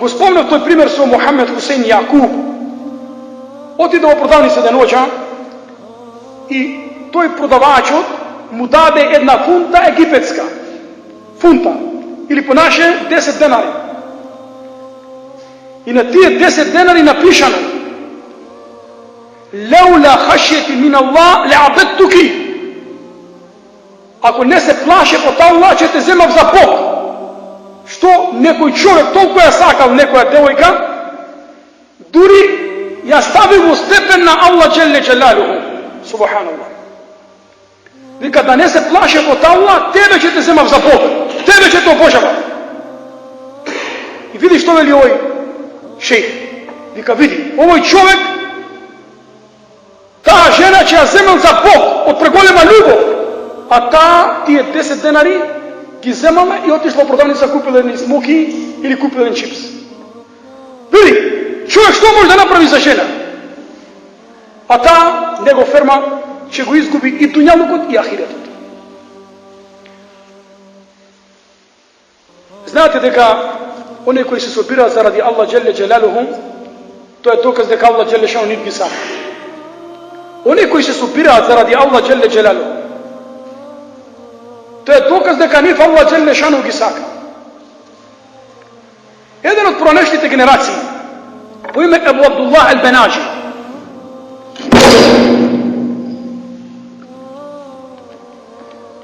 Го спомнав тој пример со Мухамед Хусейн Јакуб. Отиде во продавница деноќа и тој продавачот му даде една фунта египетска. Фунта. Или по наше 10 денари. И на тие 10 денари напишано: Лаула хашјети мин Аллах ле'абедтуки. Ако не се плашев од Аллах, ќе те земав за Бог. Што некој човек толку ја сакал некоја девојка, дури ја стави во степен на Аллах джелле джелалуху. Субханаллах. Вика, да не се плашев од Аллах, тебе ќе те земав за Бог. Тебе ќе те обожавам. И види што вели овој шејх. Вика, види, овој човек, таа жена ќе ја земам за Бог од преголема љубов. А таа тие 10 денари ги земала и отишла во продавница, купила едни смоки или купила еден чипс. Види, човек што може да направи за жена? А таа него ферма ќе го изгуби и дуњалукот и ахиретот. Знаете дека оние кои се собираат заради Аллах джелле джелалуху, тоа е доказ дека Аллах джелле шану нит ги сака. Оние кои се собираат заради Аллах джелле джелалуху, тоа е доказ дека нив Аллах джелле шану ги сака. Еден од поранешните генерации по име Ебу Абдуллах Ал-Бенаджи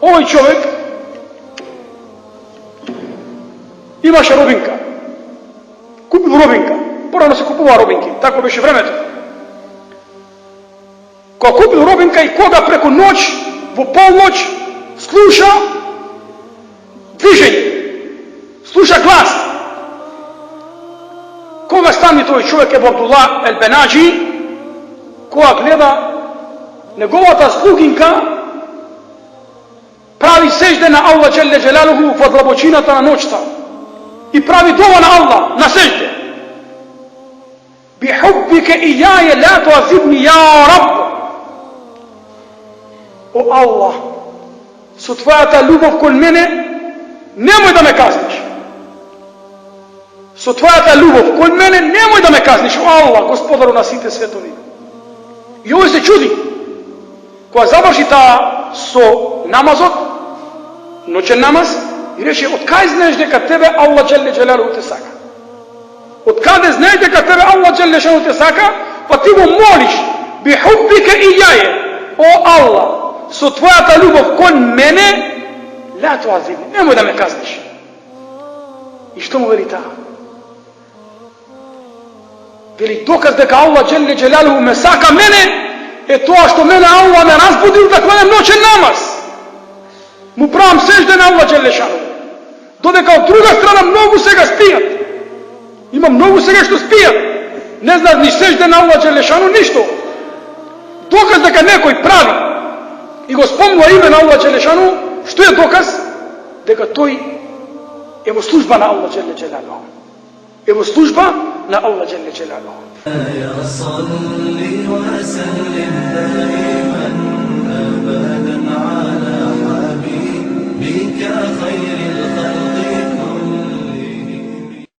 овој човек имаше робинка. Купил робинка. Порано се купува робинки. Тако беше времето. Кога купил робинка и кога преку ноќ, во полноќ, слуша движење, слуша глас. Кога стани тој човек Ебу Абдуллах Ал-Бенаджи, кога гледа неговата слугинка прави сежде на Аллах джелле джелалуху во длабочината на ноќта и прави дова на Аллах на сежде. Бихуббика ияја ла туазибни ја Раб. О Аллах, со твојата љубов кон мене немој да ме казниш. Со твојата љубов кон мене немој да ме казниш, о Аллах, Господару на сите светови. И овој се чуди. Кога заврши таа со намазот, ноќен намаз, и рече, од кај знаеш дека тебе Аллах джелле джелалуху те сака? Од каде знаеш дека тебе Аллах джелле джелалуху те сака? Па ти го молиш, бихуббика ияја, о Аллах, со твојата љубов кон мене, ла туазибни, немој да ме казниш. И што му вели таа? Вели, доказ дека Аллах джелле джелалуху ме сака мене, е тоа што мене Аллах ме разбудил да кладем ноќен намаз. Му правам сежде на Аллах джелле шану. Додека од друга страна многу сега спијат. Има многу сега што спијат. Не знаат ни сежде на Аллах джелле шану, ништо. Доказ дека некој прави и го спомнува име на Аллах джелле шану, што е доказ? Дека тој е во служба на Аллах джелле джелалуху. Е во служба на Аллах джелле джелалуху.